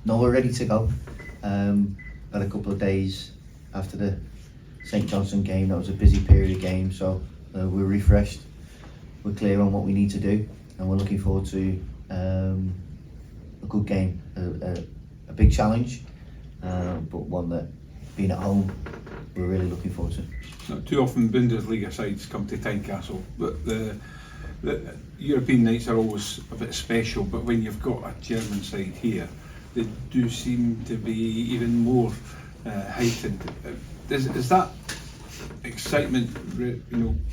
no, we're ready to go. Had a couple of days after the St Johnstone game. That was a busy period of games, so we're refreshed. We're clear on what we need to do, and we're looking forward to a good game, a big challenge, but one that, being at home, we're really looking forward to. Not too often Bundesliga sides come to Tynecastle, but the European nights are always a bit special, but when you've got a German side here, they do seem to be even more heightened. Is that excitement,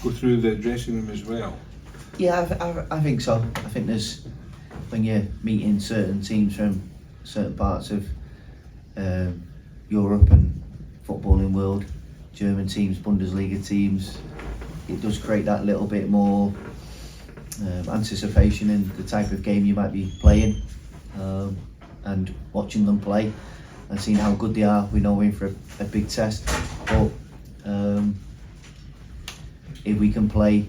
go through the dressing room as well? Yeah, I think so. I think when you're meeting certain teams from certain parts of Europe and footballing world, German teams, Bundesliga teams, it does create that little bit more anticipation in the type of game you might be playing, and watching them play and seeing how good they are. We know we're in for a big test, but if we can play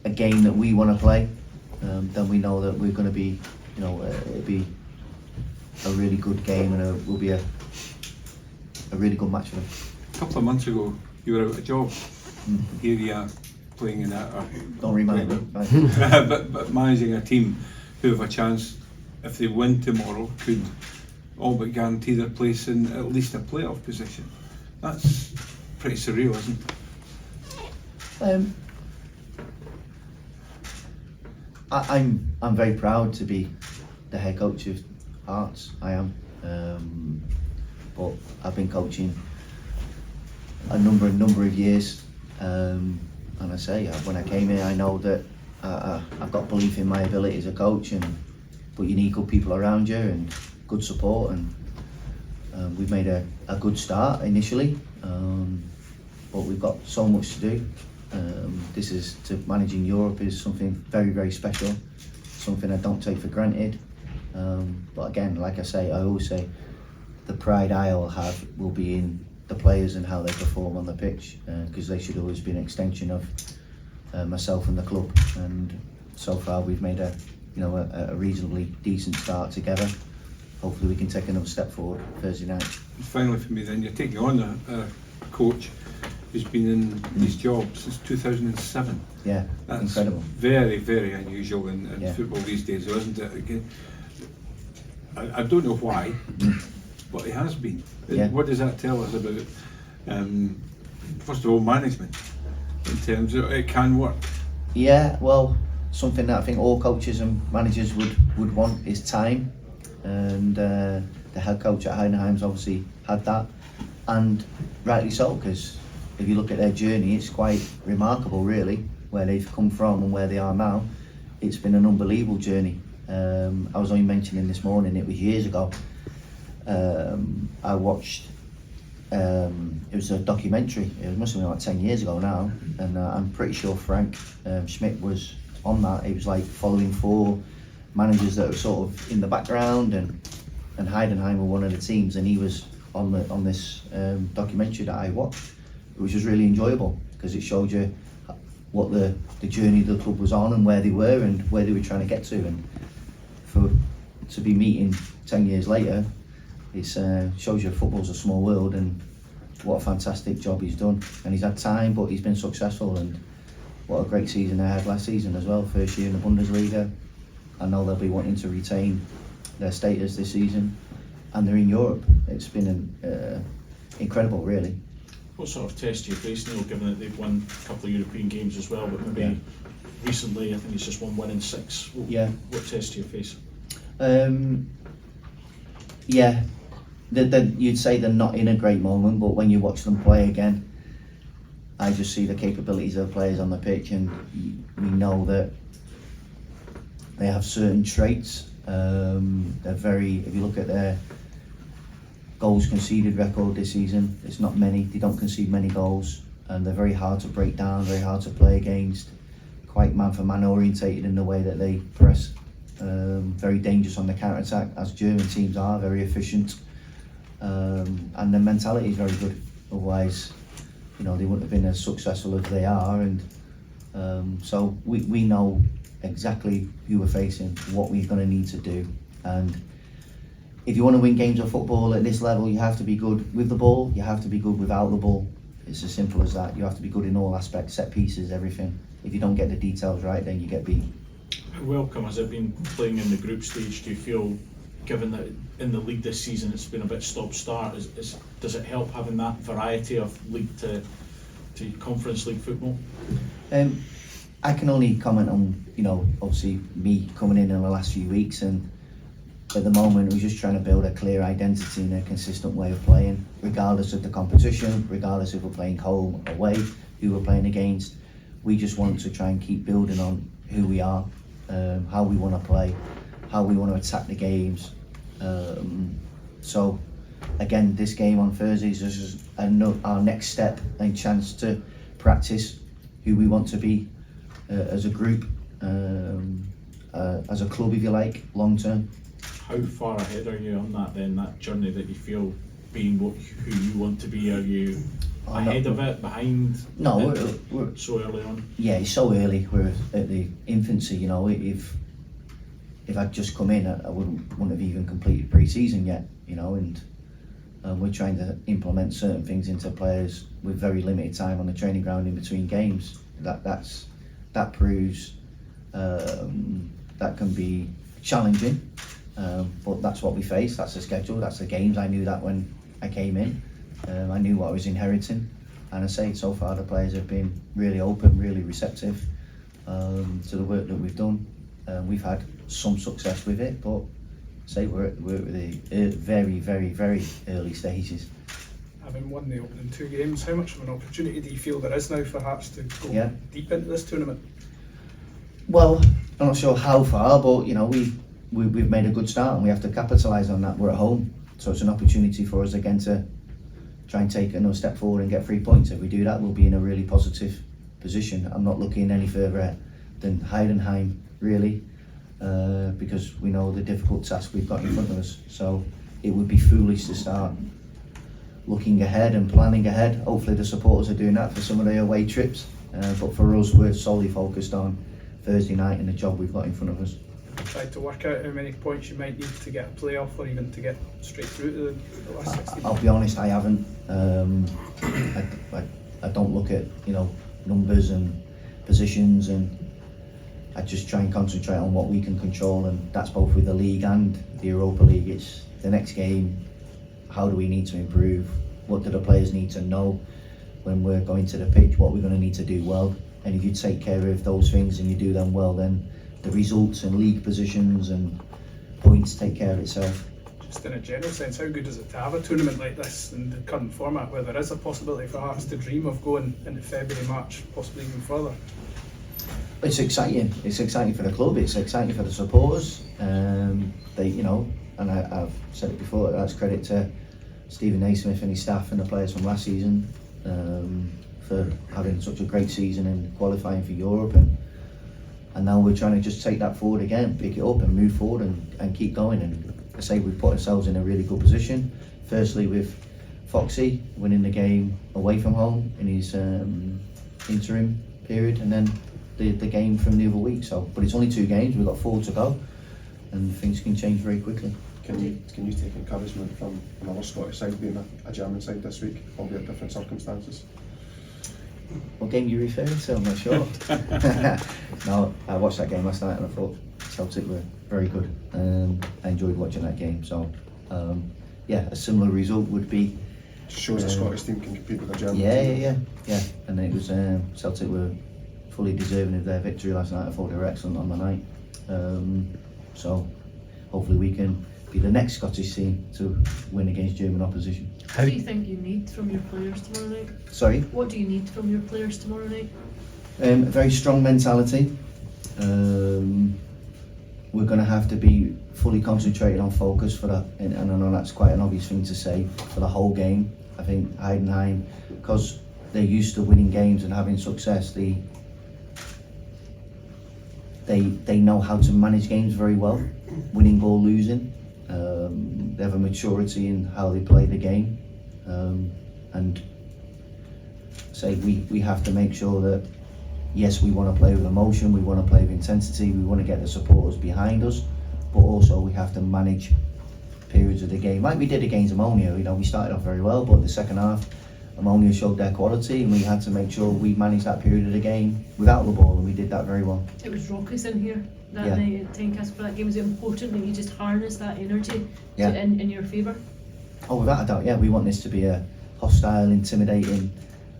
a game that we want to play, then we know that we're going to be, it'll be a really good game, and it will be a really good match for them. A couple of months ago, you were out of a job. Here you are playing in that. Don't remind me. but managing a team who have a chance, if they win tomorrow, could all but guarantee their place in at least a playoff position. That's pretty surreal, isn't it? I'm very proud to be the head coach of Hearts. I am, but I've been coaching a number of years, and I say, when I came here, I know that I've got belief in my ability as a coach, but you need good people around you and good support, and we've made a good start initially, but we've got so much to do. Managing Europe is something very, very special, something I don't take for granted. But again, like I say, I always say, the pride I'll have will be in the players and how they perform on the pitch, because they should always be an extension of myself and the club. And so far, we've made a reasonably decent start together. Hopefully, we can take another step forward Thursday night. Finally, for me, then, you're taking on a coach who's been in his job since 2007. Yeah, that's incredible. Very, very unusual in football these days, isn't it? Again, I don't know why, but it has been. Yeah. What does that tell us about, first of all, management, in terms of it can work? Yeah, well, something that I think all coaches and managers would want is time, and the head coach at Heidenheim's obviously had that, and rightly so, because if you look at their journey, it's quite remarkable, really, where they've come from and where they are now. It's been an unbelievable journey. I was only mentioning this morning, it was years ago. I watched, it was a documentary, it must have been like 10 years ago now, and I'm pretty sure Frank Schmidt was on that. He was like following 4 managers that were sort of in the background, and Heidenheim were one of the teams, and he was on this documentary that I watched, which was really enjoyable, because it showed you what the journey the club was on and where they were and where they were trying to get to. And to be meeting 10 years later, it shows you football's a small world, and what a fantastic job he's done. And he's had time, but he's been successful, and what a great season they had last season as well, first year in the Bundesliga. I know they'll be wanting to retain their status this season, and they're in Europe. It's been incredible, really. What sort of test do you face, Neil, given that they've won a couple of European games as well, but maybe recently, I think it's just one in 6. What test do you face? You'd say they're not in a great moment, but when you watch them play again, I just see the capabilities of the players on the pitch, and we know that they have certain traits. They're if you look at their goals conceded record this season, it's not many. They don't concede many goals, and they're very hard to break down, very hard to play against, quite man-for-man orientated in the way that they press, very dangerous on the counter-attack, as German teams are, very efficient, and their mentality is very good. Otherwise, they wouldn't have been as successful as they are, and so we know exactly who we're facing, what we're going to need to do, and if you want to win games of football at this level, you have to be good with the ball, you have to be good without the ball. It's as simple as that. You have to be good in all aspects, set pieces, everything. If you don't get the details right, then you get beat. How welcome has it been playing in the group stage? Do you feel, given that in the league this season it's been a bit stop-start, does it help having that variety of league to Conference League football? I can only comment on, obviously me coming in the last few weeks, and at the moment we're just trying to build a clear identity and a consistent way of playing, regardless of the competition, regardless if we're playing home, away, who we're playing against. We just want to try and keep building on who we are, how we want to play, how we want to attack the games. So again, this game on Thursdays is our next step and chance to practice who we want to be as a group, as a club, if you like, long term. How far ahead are you on that journey that you feel being who you want to be? Are you ahead of it, behind? No, we're so early on. Yeah, it's so early. We're at the infancy. If I'd just come in, I wouldn't have even completed pre-season yet. And we're trying to implement certain things into players with very limited time on the training ground in between games. That proves that can be challenging. But that's what we face, that's the schedule, that's the games. I knew that when I came in. I knew what I was inheriting, and I say so far the players have been really open, really receptive to the work that we've done. We've had some success with it, but we're at the very, very, very early stages. Having won the opening 2 games, how much of an opportunity do you feel there is now perhaps to go deep into this tournament? Well, I'm not sure how far, but we've made a good start and we have to capitalise on that. We're at home, so it's an opportunity for us again to try and take another step forward and get 3 points. If we do that, we'll be in a really positive position. I'm not looking any further than Heidenheim, really, because we know the difficult task we've got in front of us. So it would be foolish to start looking ahead and planning ahead. Hopefully the supporters are doing that for some of their away trips, but for us, we're solely focused on Thursday night and the job we've got in front of us. Tried to work out how many points you might need to get a playoff or even to get straight through to the last 16. I'll be honest, I haven't. I don't look at numbers and positions, and I just try and concentrate on what we can control, and that's both with the league and the Europa League. It's the next game. How do we need to improve? What do the players need to know when we're going to the pitch? What we're going to need to do well? And if you take care of those things and you do them well, then the results and league positions and points take care of itself. Just in a general sense, how good is it to have a tournament like this in the current format, where there is a possibility for Hearts to dream of going into February, March, possibly even further? It's exciting. It's exciting for the club. It's exciting for the supporters. And I've said it before. That's credit to Stephen Naismith and his staff and the players from last season for having such a great season and qualifying for Europe. And now we're trying to just take that forward again, pick it up and move forward and keep going. And I say we've put ourselves in a really good position. Firstly with Foxy winning the game away from home in his interim period, and then the game from the other week. But it's only 2 games, we've got 4 to go, and things can change very quickly. Can you take encouragement from another Scottish side being a German side this week, albeit different circumstances? What game are you referring to? I'm not sure. No, I watched that game last night and I thought Celtic were very good. I enjoyed watching that game. So, a similar result would be. Just shows a Scottish team can compete with a German team. Yeah. And it was Celtic were fully deserving of their victory last night. I thought they were excellent on the night. So, hopefully we can be the next Scottish team to win against German opposition. What do you think you need from your players tomorrow night? Sorry? What do you need from your players tomorrow night? A very strong mentality. We're going to have to be fully concentrated on focus for that, and I know that's quite an obvious thing to say, for the whole game. I think Heidenheim, because they're used to winning games and having success, they know how to manage games very well, winning or losing. They have a maturity in how they play the game, and we have to make sure that yes, we want to play with emotion, we want to play with intensity, we want to get the supporters behind us, but also we have to manage periods of the game, like we did against Omonia. You know, we started off very well, but the second half, Omonia showed their quality, and we had to make sure we managed that period of the game without the ball, and we did that very well. It was raucous in here that Yeah. night at Tynecastle Park. It was important that you just harness that energy Yeah. in your favour. Oh, without a doubt, yeah. We want this to be a hostile, intimidating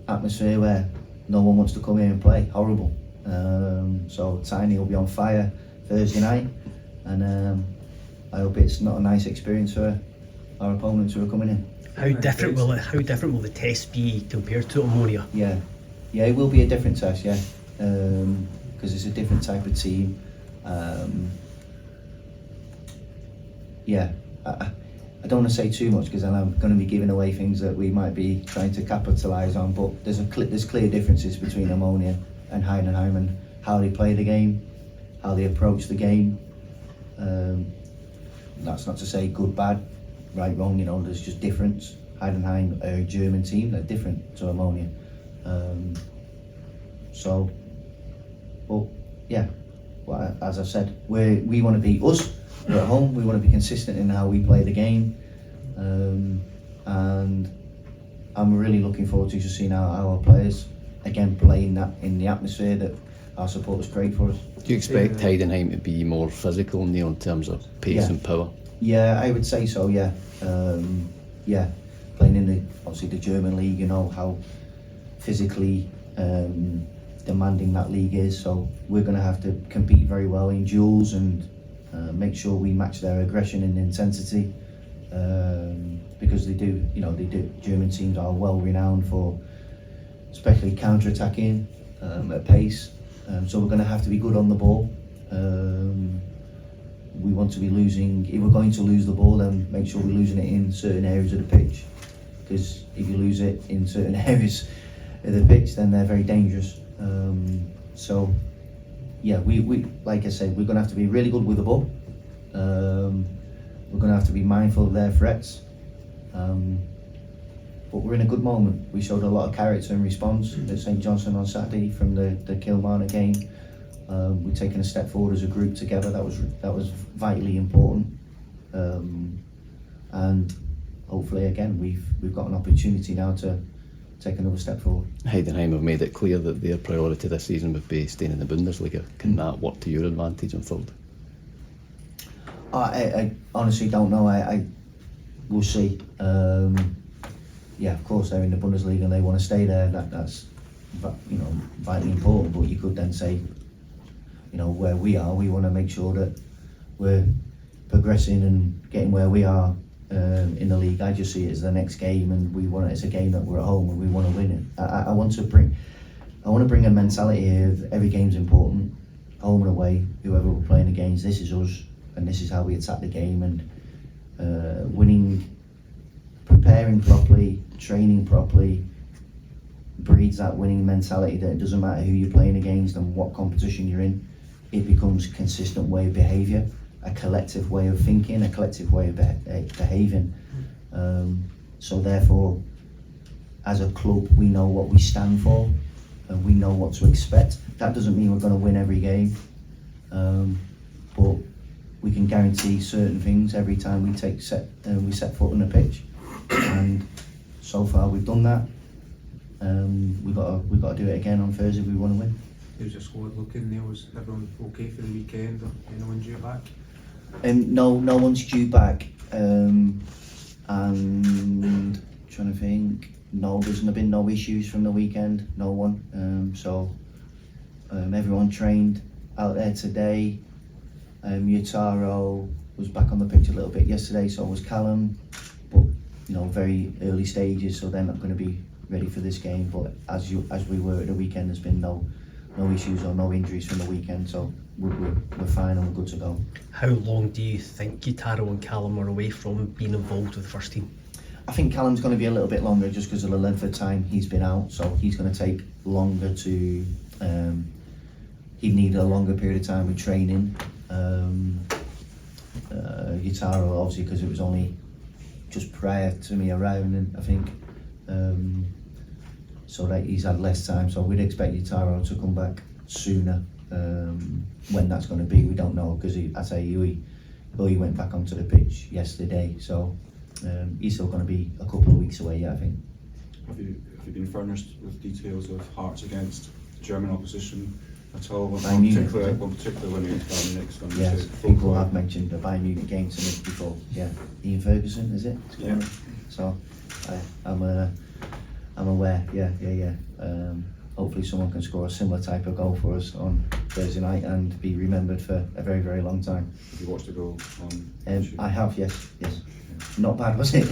atmosphere where no one wants to come here and play. Horrible. So Tiny will be on fire Thursday night, and I hope it's not a nice experience for our opponents who are coming in. How different will the test be compared to Omonia? Yeah, it will be a different test, yeah, because it's a different type of team. I don't want to say too much because then I'm going to be giving away things that we might be trying to capitalise on. But there's clear differences between Omonia and Heidenheim and how they play the game, how they approach the game. That's not to say good, bad, right, wrong. You know, there's just difference. Heidenheim are a German team; they're different to Omonia. But yeah, well, as I've said, we want to be us. We're at home. We want to be consistent in how we play the game, and I'm really looking forward to just seeing our players again playing that in the atmosphere that our supporters create for us. Do you expect Heidenheim to be more physical, Neil, in terms of pace and power? Yeah, I would say so. Yeah, playing in obviously the German league, you know how physically demanding that league is. So we're going to have to compete very well in duels and make sure we match their aggression and intensity, because they do. German teams are well renowned for, especially counter-attacking at pace. So we're going to have to be good on the ball. We want to be losing. If we're going to lose the ball, then make sure we're losing it in certain areas of the pitch. Because if you lose it in certain areas of the pitch, then they're very dangerous. We like I said, we're going to have to be really good with the ball. We're going to have to be mindful of their threats. But we're in a good moment. We showed a lot of character and response at St Johnstone on Saturday from the Kilmarnock game. We've taken a step forward as a group together. That was vitally important. And hopefully, again, we've got an opportunity now to take another step forward. Heidenheim have made it clear that their priority this season would be staying in the Bundesliga. Can that work to your advantage and fold? I honestly don't know. We'll see. Of course they're in the Bundesliga and they want to stay there. That's vitally important. But you could then say, where we are, we want to make sure that we're progressing and getting where we are in the league. I just see it as the next game, and it's a game that we're at home and we want to win it. I want to bring a mentality here of every game's important, home and away. Whoever we're playing against, this is us, and this is how we attack the game. And winning, preparing properly, training properly, breeds that winning mentality that it doesn't matter who you're playing against and what competition you're in. It becomes a consistent way of behaviour, a collective way of thinking, a collective way of behaving. So therefore, as a club, we know what we stand for and we know what to expect. That doesn't mean we're going to win every game, but we can guarantee certain things every time we set foot on the pitch. And so far we've done that. We've got to do it again on Thursday if we want to win. How's your squad looking, Neil? Is everyone okay for the weekend, or anyone due back? No one's due back. And trying to think, no, there's been no issues from the weekend. No one. Everyone trained out there today. Yutaro was back on the pitch a little bit yesterday, so was Callum. But very early stages, so they're not going to be ready for this game. But as we were at the weekend, there's been no issues or no injuries from the weekend, so we're fine and we're good to go. How long do you think Yutaro and Callum are away from being involved with the first team? I think Callum's going to be a little bit longer just because of the length of time he's been out, so he's going to take longer to. He'd need a longer period of time with training. Yutaro, obviously, because it was only just prior to me around, and I think so that he's had less time. So we'd expect Yutaro to come back sooner. When that's going to be, we don't know, because Though he went back onto the pitch yesterday, so he's still going to be a couple of weeks away yet, I think. Have you been furnished with details of Hearts against German opposition at all? Bayern Munich, One particular when Bayern Munich's going to Yes, people have mentioned the Bayern Munich game to me before. Yeah, Ian Ferguson, is it? Yeah. So I'm aware. Yeah. Hopefully someone can score a similar type of goal for us on Thursday night and be remembered for a very, very long time. Have you watched the goal on I have, yes. Not bad, was it?